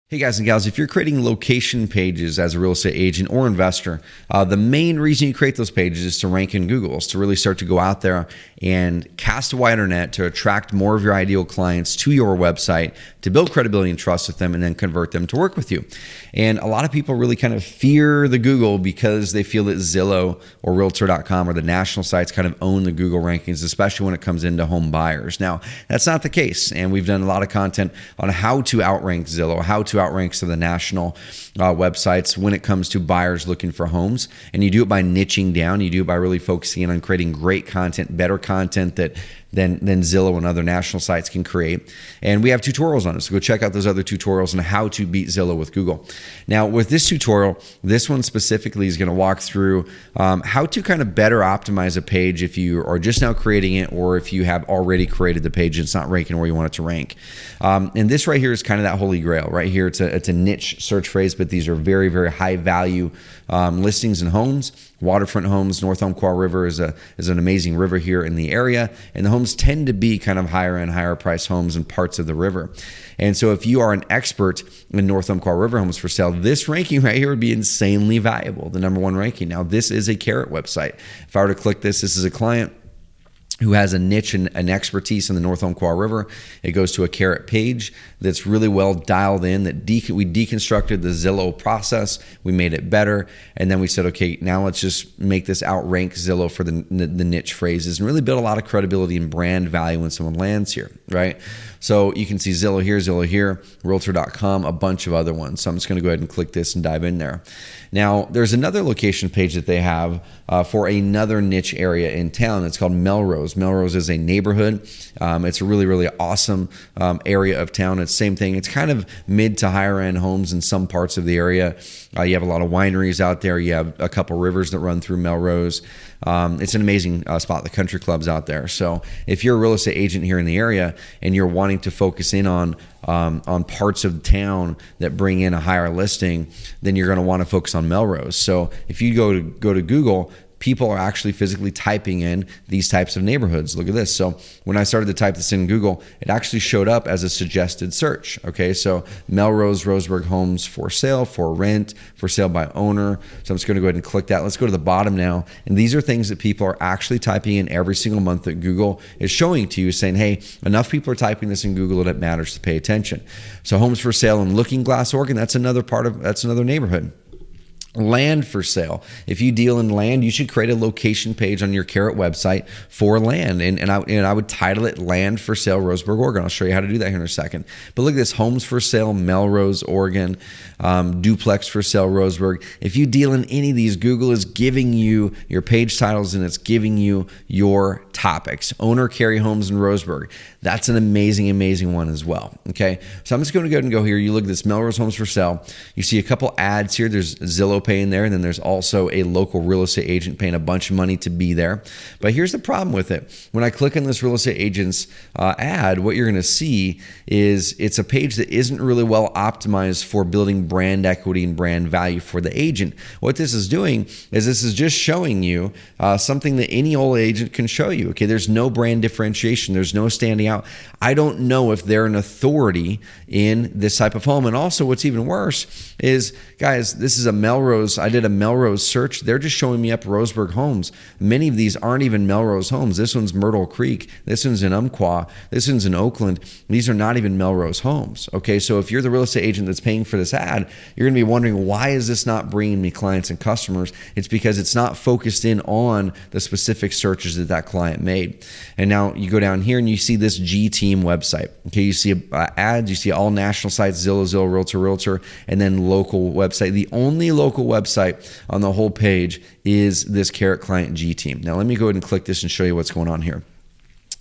Hey guys and gals, if you're creating location pages as a real estate agent or investor, the main reason you create those pages is to rank in Google, is to really start to go out there and cast a wider net to attract more of your ideal clients to your website, to build credibility and trust with them, and then convert them to work with you. And a lot of people really kind of fear the Google because they feel that Zillow or Realtor.com or the national sites kind of own the Google rankings, especially when it comes into home buyers. Now, that's not the case, and we've done a lot of content on how to outrank Zillow, how to outrank some of the national websites when it comes to buyers looking for homes. And you do it by niching down. You do it by really focusing in on creating great content, better content than Zillow and other national sites can create. And we have tutorials on it. So go check out those other tutorials on how to beat Zillow with Google. Now, with this tutorial, this one specifically is going to walk through how to kind of better optimize a page if you are just now creating it, or if you have already created the page and it's not ranking where you want it to rank. And this right here is kind of that holy grail right here. It's a niche search phrase, but these are very, very high value listings and homes. Waterfront homes. North Umpqua River is an amazing river here in the area, and the homes tend to be kind of higher end, higher price homes in parts of the river. And so if you are an expert in North Umpqua River homes for sale, this ranking right here would be insanely valuable, the #1 ranking. Now, this is a Carrot website. If I were to click this is a client who has a niche and an expertise in the North Umpqua River. It goes to a Carrot page that's really well dialed in, that we deconstructed the Zillow process, we made it better, and then we said, okay, now let's just make this outrank Zillow for the niche phrases and really build a lot of credibility and brand value when someone lands here, right? So you can see Zillow here, Realtor.com, a bunch of other ones. So I'm just going to go ahead and click this and dive in there. Now, there's another location page that they have for another niche area in town. It's called Melrose. Melrose is a neighborhood. It's a really, really awesome area of town. It's the same thing. It's kind of mid to higher end homes in some parts of the area. You have a lot of wineries out there. You have a couple rivers that run through Melrose. It's an amazing spot. The country club's out there. So if you're a real estate agent here in the area and you're wanting to focus in on parts of town that bring in a higher listing, then you're going to want to focus on Melrose. So if you go to Google, people are actually physically typing in these types of neighborhoods. Look at this. So when I started to type this in Google, it actually showed up as a suggested search. Okay, so Melrose, Roseburg homes for sale, for rent, for sale by owner. So I'm just going to go ahead and click that. Let's go to the bottom now. And these are things that people are actually typing in every single month that Google is showing to you, saying, hey, enough people are typing this in Google that it matters to pay attention. So homes for sale in Looking Glass, Oregon, that's another neighborhood. Land for sale. If you deal in land, you should create a location page on your Carrot website for land. And I would title it Land for Sale, Roseburg, Oregon. I'll show you how to do that here in a second. But look at this, homes for sale, Melrose, Oregon, duplex for sale, Roseburg. If you deal in any of these, Google is giving you your page titles and it's giving you your topics. Owner carry homes in Roseburg. That's an amazing, amazing one as well. Okay. So I'm just going to go ahead and go here. You look at this Melrose homes for sale. You see a couple ads here. There's Zillow paying there, and then there's also a local real estate agent paying a bunch of money to be there. But here's the problem with it. When I click on this real estate agent's ad, what you're going to see is it's a page that isn't really well optimized for building brand equity and brand value for the agent. What this is doing is this is just showing you something that any old agent can show you. Okay, there's no brand differentiation. There's no standing out. I don't know if they're an authority in this type of home. And also what's even worse is, guys, this is a Melrose. I did a Melrose search. They're just showing me up Roseburg homes. Many of these aren't even Melrose homes. This one's Myrtle Creek. This one's in Umpqua. This one's in Oakland. These are not even Melrose homes. Okay, so if you're the real estate agent that's paying for this ad, you're going to be wondering, why is this not bringing me clients and customers? It's because it's not focused in on the specific searches that client made. And now you go down here and you see this G Team website. Okay, you see ads, you see all national sites, Zillow, Realtor, and then local website. The only local website on the whole page is this Carrot client G Team. Now let me go ahead and click this and show you what's going on here.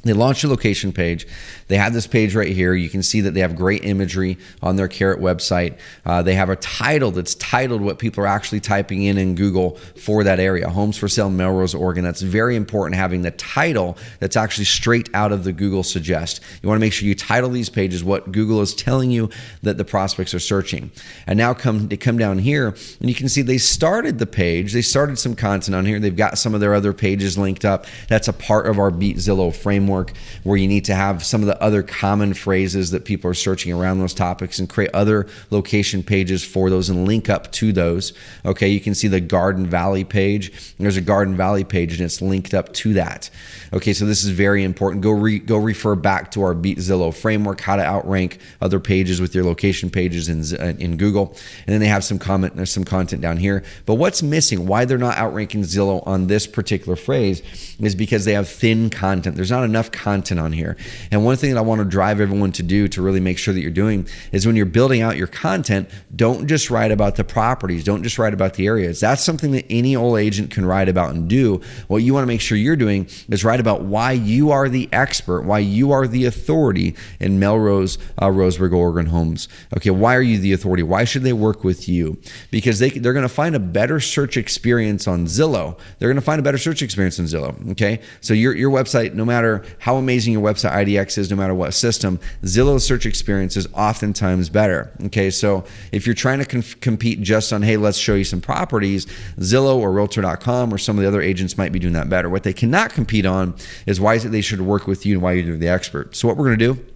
They launched a location page. They have this page right here. You can see that they have great imagery on their Carrot website. They have a title that's titled what people are actually typing in Google for that area. Homes for sale, Melrose, Oregon. That's very important, having the title that's actually straight out of the Google suggest. You want to make sure you title these pages what Google is telling you that the prospects are searching. And now they come down here and you can see they started the page. They started some content on here. They've got some of their other pages linked up. That's a part of our Beat Zillow framework. framework where you need to have some of the other common phrases that people are searching around those topics and create other location pages for those and link up to those. Okay, you can see the Garden Valley page. There's a Garden Valley page and it's linked up to that. Okay, so this is very important. Go refer back to our Beat Zillow framework, how to outrank other pages with your location pages in Google. And then they have some content down here. But what's missing, why they're not outranking Zillow on this particular phrase, is because they have thin content. There's not enough content on here. And one thing that I want to drive everyone to do to really make sure that you're doing is when you're building out your content, don't just write about the properties. Don't just write about the areas. That's something that any old agent can write about and do. What you want to make sure you're doing is write about why you are the expert, why you are the authority in Melrose, Roseburg, Oregon homes. Okay, why are you the authority? Why should they work with you? Because they're going to find a better search experience on Zillow. They're going to find a better search experience on Zillow. Okay, so your website, no matter how amazing your website IDX is, no matter what system, Zillow's search experience is oftentimes better. Okay, so if you're trying to compete just on, hey, let's show you some properties, Zillow or Realtor.com or some of the other agents might be doing that better. What they cannot compete on is why is it they should work with you and why you're the expert. So what we're going to do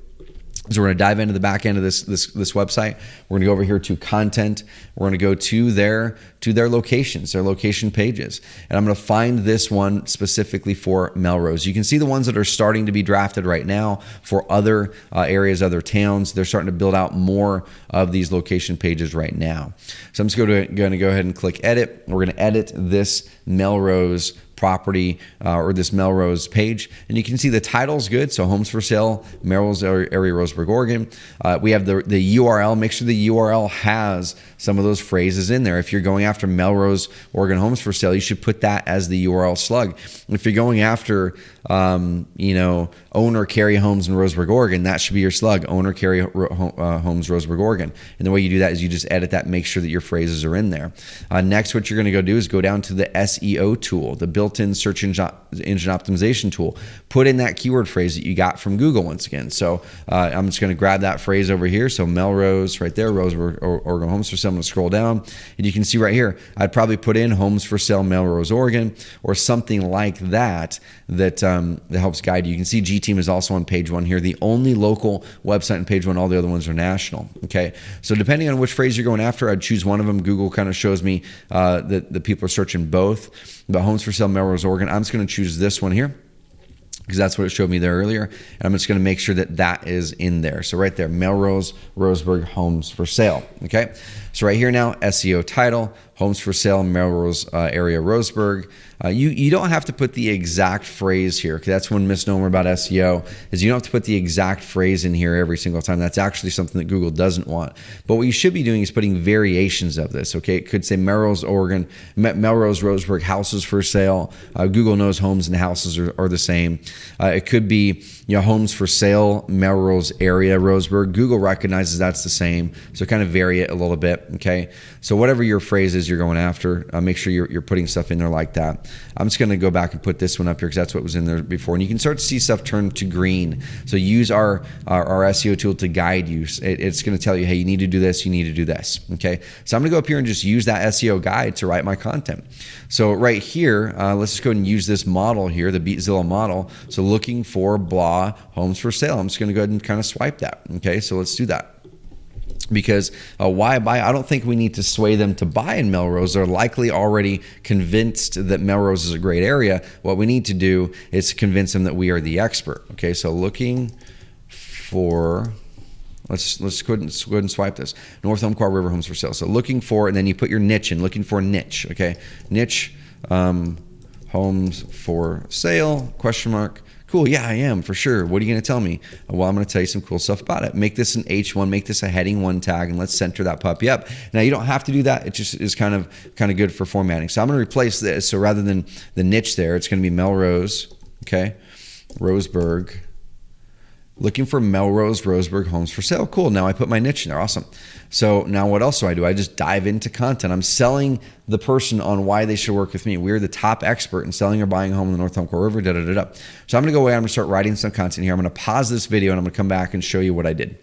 is we're going to dive into the back end of this website. We're going to go over here to content. We're going to go to their locations, their location pages. And I'm going to find this one specifically for Melrose. You can see the ones that are starting to be drafted right now for other areas, other towns. They're starting to build out more of these location pages right now. So I'm just going to go ahead and click edit. We're going to edit this Melrose property or this Melrose page, and you can see the title's good. So homes for sale, Melrose area, Roseburg, Oregon. We have the URL. Make sure the URL has some of those phrases in there. If you're going after Melrose, Oregon homes for sale, you should put that as the URL slug. If you're going after own or carry homes in Roseburg, Oregon, that should be your slug, own or carry homes, Roseburg, Oregon. And the way you do that is you just edit that, make sure that your phrases are in there. Next, what you're going to go do is go down to the SEO tool, the built-in search engine optimization tool. Put in that keyword phrase that you got from Google once again. So I'm just going to grab that phrase over here. So Melrose right there, Roseburg, Oregon homes for sale. I'm going to scroll down and you can see right here, I'd probably put in homes for sale, Melrose, Oregon, or something like that that helps guide you. You can see G-Team is also on page one here, the only local website on page one. All the other ones are national. Okay, so depending on which phrase you're going after, I'd choose one of them. Google kind of shows me that the people are searching both. But homes for sale, Melrose, Oregon, I'm just going to choose this one here, because that's what it showed me there earlier. And I'm just going to make sure that that is in there. So right there, Melrose, Roseburg, homes for sale. Okay. So right here now, SEO title, homes for sale, Melrose area, Roseburg. You don't have to put the exact phrase here, because that's one misnomer about SEO is you don't have to put the exact phrase in here every single time. That's actually something that Google doesn't want. But what you should be doing is putting variations of this. Okay, it could say Melrose, Oregon, Melrose, Roseburg, houses for sale. Google knows homes and houses are the same. It could be homes for sale, Melrose area, Roseburg. Google recognizes that's the same, so kind of vary it a little bit. Okay, so whatever your phrase is you're going after, make sure you're putting stuff in there like that. I'm just going to go back and put this one up here because that's what was in there before, and you can start to see stuff turn to green. So use our SEO tool to guide you. It's going to tell you, hey, you need to do this, you need to do this. Okay, so I'm going to go up here and just use that SEO guide to write my content. So right here, let's just go ahead and use this model here, the Beat Zillow model. So looking for blah homes for sale. I'm just going to go ahead and kind of swipe that. Okay, so let's do that. Because why buy? I don't think we need to sway them to buy in Melrose. They're likely already convinced that Melrose is a great area. What we need to do is convince them that we are the expert. Okay, so looking for, let's go ahead and swipe this. North Umpqua River homes for sale. So looking for, and then you put your niche in. Looking for niche. Okay, niche homes for sale ? Cool, yeah, I am, for sure. What are you going to tell me? Well, I'm going to tell you some cool stuff about it. Make this an H1, make this a heading 1 tag, and let's center that puppy up. Now, you don't have to do that. It just is kind of good for formatting. So I'm going to replace this. So rather than the niche there, it's going to be Melrose, okay, Roseburg. Looking for Melrose, Roseburg homes for sale. Cool. Now I put my niche in there. Awesome. So now what else do? I just dive into content. I'm selling the person on why they should work with me. We're the top expert in selling or buying a home in the North Umpqua River. So I'm going to go away. I'm going to start writing some content here. I'm going to pause this video and I'm going to come back and show you what I did.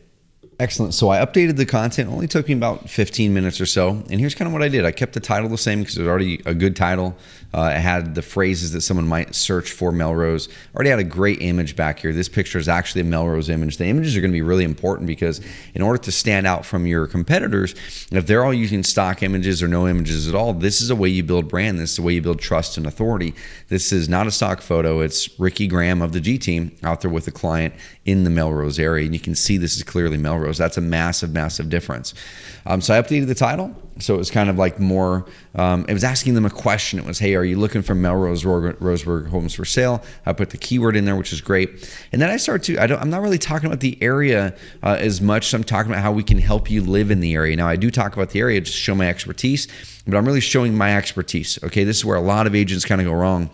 Excellent. So I updated the content. It only took me about 15 minutes or so. And here's kind of what I did. I kept the title the same because it was already a good title. It had the phrases that someone might search for Melrose. Already had a great image back here. This picture is actually a Melrose image. The images are going to be really important because in order to stand out from your competitors, if they're all using stock images or no images at all, this is a way you build brand. This is the way you build trust and authority. This is not a stock photo. It's Ricky Graham of the G team out there with the client in the Melrose area. And you can see this is clearly Melrose. That's a massive, massive difference. So I updated the title. So it was kind of like more, it was asking them a question. It was, hey, are you looking for Melrose Roseburg homes for sale? I put the keyword in there, which is great. And then I started to, I'm not really talking about the area as much. So I'm talking about how we can help you live in the area. Now I do talk about the area just to show my expertise, but I'm really showing my expertise. Okay, this is where a lot of agents kind of go wrong.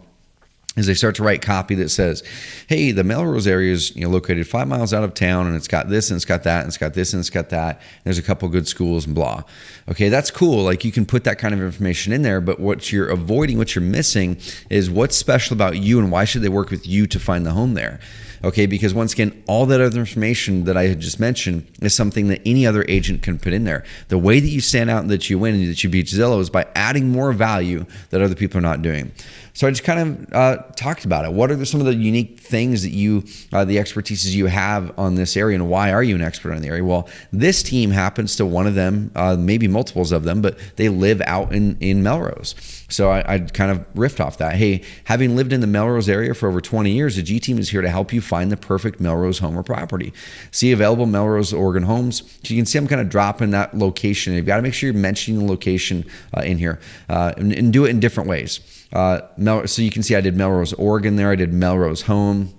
As they start to write copy that says, hey, the Melrose area is located 5 miles out of town, and it's got this, and it's got that, and it's got this, and it's got that. And there's a couple good schools and blah. Okay, that's cool. Like you can put that kind of information in there, but what you're avoiding, what you're missing is what's special about you and why should they work with you to find the home there. Okay, because once again, all that other information that I had just mentioned is something that any other agent can put in there. The way that you stand out and that you win and that you beat Zillow is by adding more value that other people are not doing. So I just kind of talked about it. What are some of the unique things that you, the expertises you have on this area, and why are you an expert on the area? Well, this team happens to one of them, maybe multiples of them, but they live out in Melrose. So I kind of riffed off that. Hey, having lived in the Melrose area for over 20 years, the G team is here to help you find the perfect Melrose home or property. See available Melrose, Oregon homes. So you can see I'm kind of dropping that location. You've got to make sure you're mentioning the location in here and do it in different ways. So you can see I did Melrose, Oregon there. I did Melrose home.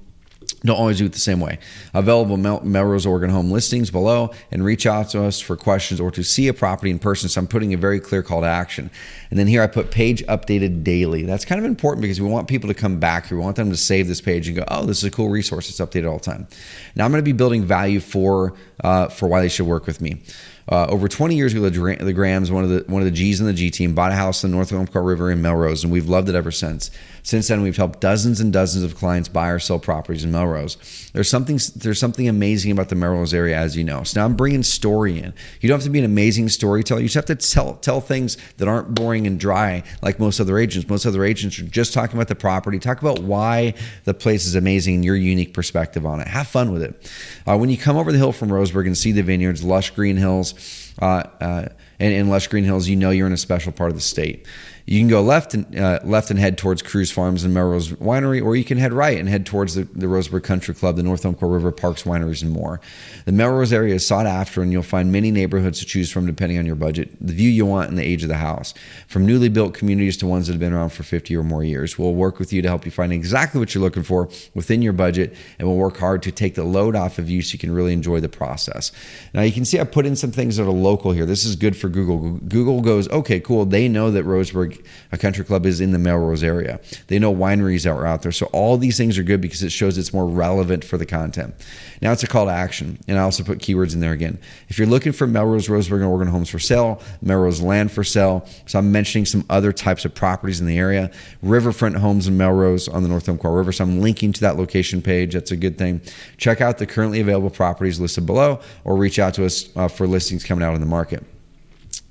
Don't always do it the same way. Available Melrose, Oregon home listings below, and reach out to us for questions or to see a property in person. So I'm putting a very clear call to action. And then here I put page updated daily. That's kind of important because we want people to come back here. We want them to save this page and go, oh, this is a cool resource. It's updated all the time. Now I'm going to be building value for why they should work with me. Over 20 years ago, the Grahams, one of the G's in the G team, bought a house in the North Umpqua River in Melrose, and we've loved it ever since. Since then, we've helped dozens and dozens of clients buy or sell properties in Melrose. There's something amazing about the Melrose area, as you know. So now I'm bringing story in. You don't have to be an amazing storyteller. You just have to tell things that aren't boring and dry like most other agents. Most other agents are just talking about the property. Talk about why the place is amazing and your unique perspective on it. Have fun with it. When you come over the hill from Roseburg and see the vineyards, lush green hills, and in lush green hills, you're in a special part of the state. You can go left and head towards Cruise Farms and Melrose Winery, or you can head right and head towards the Roseburg Country Club, the North Umpqua River Parks, Wineries, and more. The Melrose area is sought after, and you'll find many neighborhoods to choose from depending on your budget, the view you want, and the age of the house. From newly built communities to ones that have been around for 50 or more years. We'll work with you to help you find exactly what you're looking for within your budget, and we'll work hard to take the load off of you so you can really enjoy the process. Now, you can see I put in some things that are local here. This is good for Google. Google goes, okay, cool. They know that Roseburg a country club is in the Melrose area. They know wineries that are out there. So all these things are good because it shows it's more relevant for the content. Now it's a call to action. And I also put keywords in there again. If you're looking for Melrose, Roseburg, and Oregon homes for sale, Melrose land for sale. So I'm mentioning some other types of properties in the area. Riverfront homes in Melrose on the North Umpqua River. So I'm linking to that location page. That's a good thing. Check out the currently available properties listed below or reach out to us for listings coming out in the market.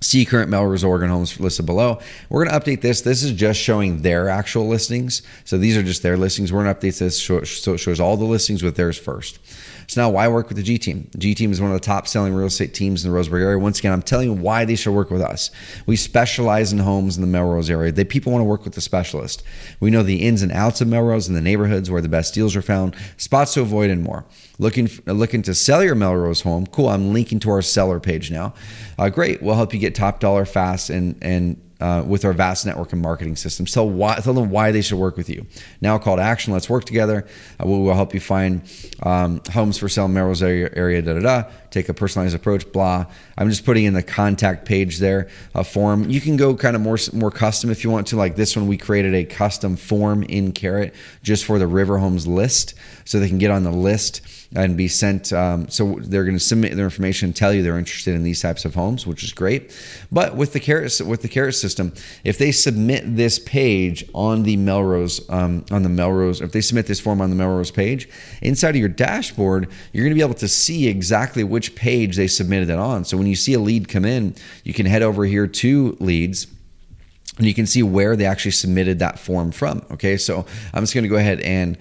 See current Melrose, Oregon homes listed below. We're going to update this. This is just showing their actual listings. So these are just their listings. We're going to update this so it shows all the listings with theirs first. So now why work with the G team? The G team is one of the top selling real estate teams in the Roseburg area. Once again, I'm telling you why they should work with us. We specialize in homes in the Melrose area. People want to work with the specialist. We know the ins and outs of Melrose and the neighborhoods where the best deals are found, spots to avoid, and more. Looking to sell your Melrose home? Cool. I'm linking to our seller page now. Great. We'll help you get top dollar fast and with our vast network and marketing systems. Tell them why they should work with you. Now call to action. Let's work together. We'll help you find homes for sale in Melrose area, Take a personalized approach, blah. I'm just putting in the contact page there, a form. You can go kind of more custom if you want to. Like this one, we created a custom form in Carrot just for the River Homes list so they can get on the list and be sent. So they're going to submit their information and tell you they're interested in these types of homes, which is great. But with the Carrot system, if they submit this page on the Melrose, if they submit this form on the Melrose page, inside of your dashboard, you're going to be able to see exactly which page they submitted it on. So when you see a lead come in, you can head over here to leads. and you can see where they actually submitted that form from. Okay, so I'm just going to go ahead and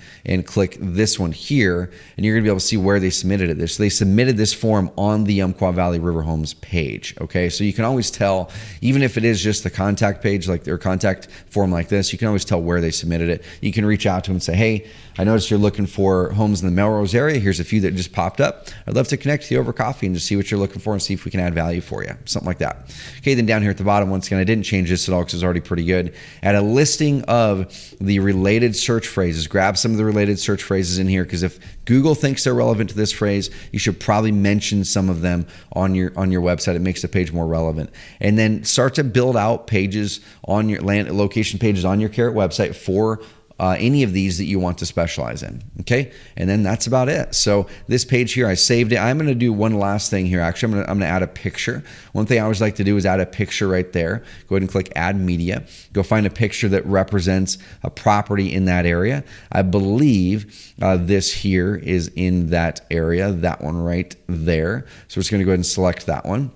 click this one here, and you're going to be able to see where they submitted it. So they submitted this form on the Umpqua Valley River Homes page. Okay, so you can always tell, even if it is just the contact page, like their contact form like this, you can always tell where they submitted it. You can reach out to them and say, hey, I noticed you're looking for homes in the Melrose area. Here's a few that just popped up. I'd love to connect with you over coffee and just see what you're looking for and see if we can add value for you. Something like that. Okay, then down here at the bottom, once again, I didn't change this at all because it's already pretty good. Add a listing of the related search phrases. Grab some of the related search phrases in here, because if Google thinks they're relevant to this phrase, you should probably mention some of them on your website. It makes the page more relevant. And then start to build out pages on your location pages on your Carrot website for any of these that you want to specialize in. Okay, and then that's about it. So this page here, I saved it. I'm going to do one last thing here. Actually, I'm going to add a picture. One thing I always like to do is add a picture right there. Go ahead and click Add Media. Go find a picture that represents a property in that area. I believe this here is in that area, that one right there. So we're just going to go ahead and select that one.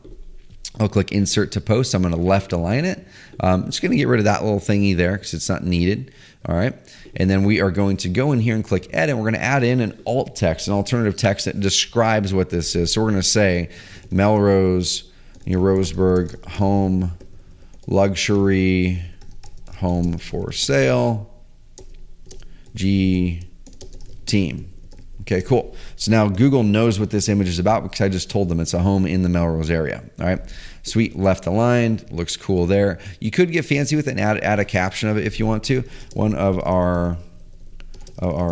I'll click Insert to Post. I'm going to left align it. I'm just going to get rid of that little thingy there because it's not needed. All right. And then we are going to go in here and click Edit. We're going to add in an alt text, an alternative text that describes what this is. So we're going to say Melrose, Roseburg, home, luxury, home for sale, G team. Okay, cool. So now Google knows what this image is about because I just told them it's a home in the Melrose area. All right, sweet, left aligned, looks cool there. You could get fancy with it and add a caption of it if you want to. One of our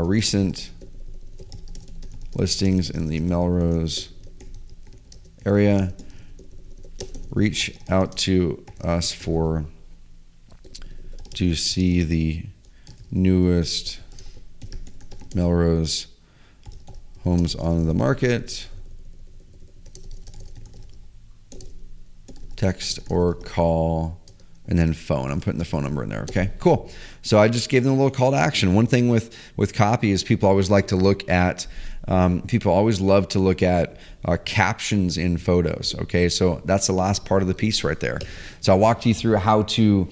recent listings in the Melrose area. Reach out to us to see the newest Melrose homes on the market. Text or call, and then phone. I'm putting the phone number in there. Okay, cool. So I just gave them a little call to action. One thing with copy is people always like to look at people always love to look at captions in photos. Okay, so that's the last part of the piece right there. So I walked you through how to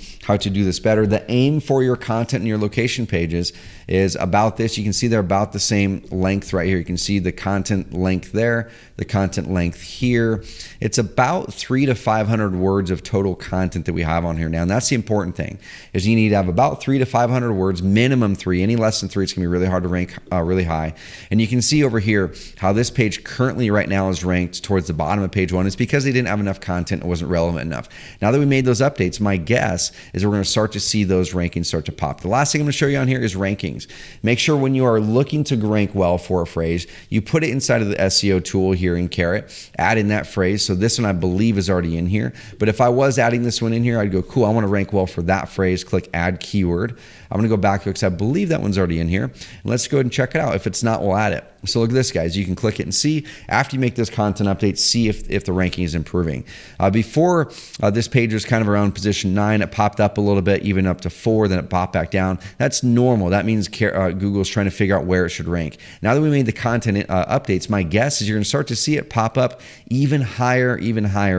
do this better. The aim for your content and your location pages is about this. You can see they're about the same length right here. You can see the content length there, the content length here. It's about 300 to 500 words of total content that we have on here now. And that's the important thing, is you need to have about 300 to 500 words, minimum 3. Any less than 3, it's gonna be really hard to rank really high. And you can see over here how this page currently right now is ranked towards the bottom of page 1. It's because they didn't have enough content. It wasn't relevant enough. Now that we made those updates, my guess is we're going to start to see those rankings start to pop. The last thing I'm going to show you on here is rankings. Make sure when you are looking to rank well for a phrase, you put it inside of the SEO tool here in Carrot, add in that phrase. So this one I believe is already in here. But if I was adding this one in here, I'd go, cool, I want to rank well for that phrase. Click Add Keyword. I'm going to go back because I believe that one's already in here. And let's go ahead and check it out. If it's not, we'll add it. So look at this, guys. You can click it and see after you make this content update, see if the ranking is improving. Before this page was kind of around position 9, it popped up a little bit, even up to 4, then it popped back down. That's normal. That means Google's trying to figure out where it should rank. Now that we made the content updates, my guess is you're going to start to see it pop up even higher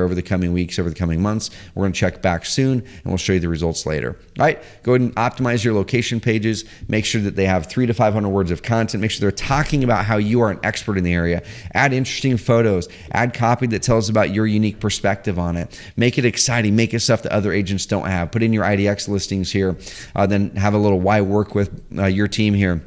over the coming weeks, over the coming months. We're going to check back soon, and we'll show you the results later. All right, go ahead and optimize your location pages. Make sure that they have 300 to 500 words of content. Make sure they're talking about how you are an expert in the area. Add interesting photos. Add copy that tells about your unique perspective on it. Make it exciting. Make it stuff that other agents don't have. Put in your IDX listings here. Then have a little why work with your team here.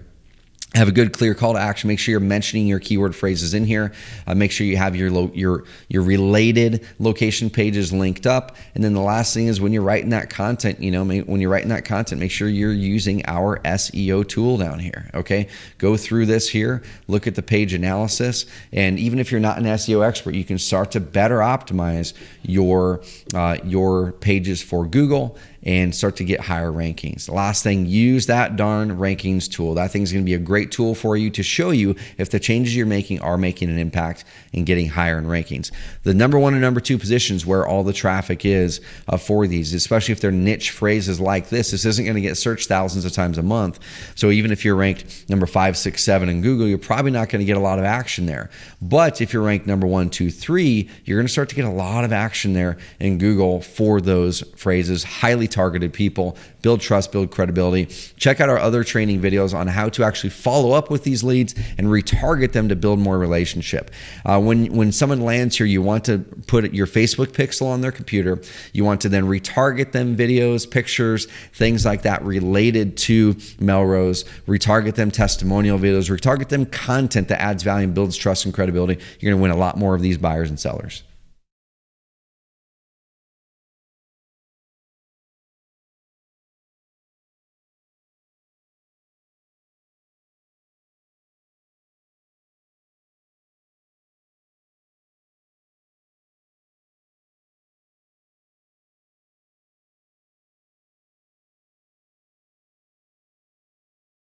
Have a good, clear call to action. Make sure you're mentioning your keyword phrases in here. Make sure you have your related location pages linked up. And then the last thing is when you're writing that content, make sure you're using our SEO tool down here. Okay, go through this here, look at the page analysis, and even if you're not an SEO expert, you can start to better optimize your pages for Google and start to get higher rankings. The last thing, use that darn rankings tool. That thing's gonna be a great tool for you to show you if the changes you're making are making an impact in getting higher in rankings. The number 1 and number 2 positions where all the traffic is for these, especially if they're niche phrases like this isn't gonna get searched thousands of times a month. So even if you're ranked number 5, 6, 7 in Google, you're probably not gonna get a lot of action there. But if you're ranked number 1, 2, 3, you're gonna start to get a lot of action there in Google for those phrases, highly targeted people, build trust, build credibility. Check out our other training videos on how to actually follow up with these leads and retarget them to build more relationship. When someone lands here, you want to put your Facebook pixel on their computer. You want to then retarget them videos, pictures, things like that related to Melrose. Retarget them testimonial videos. Retarget them content that adds value and builds trust and credibility. You're going to win a lot more of these buyers and sellers.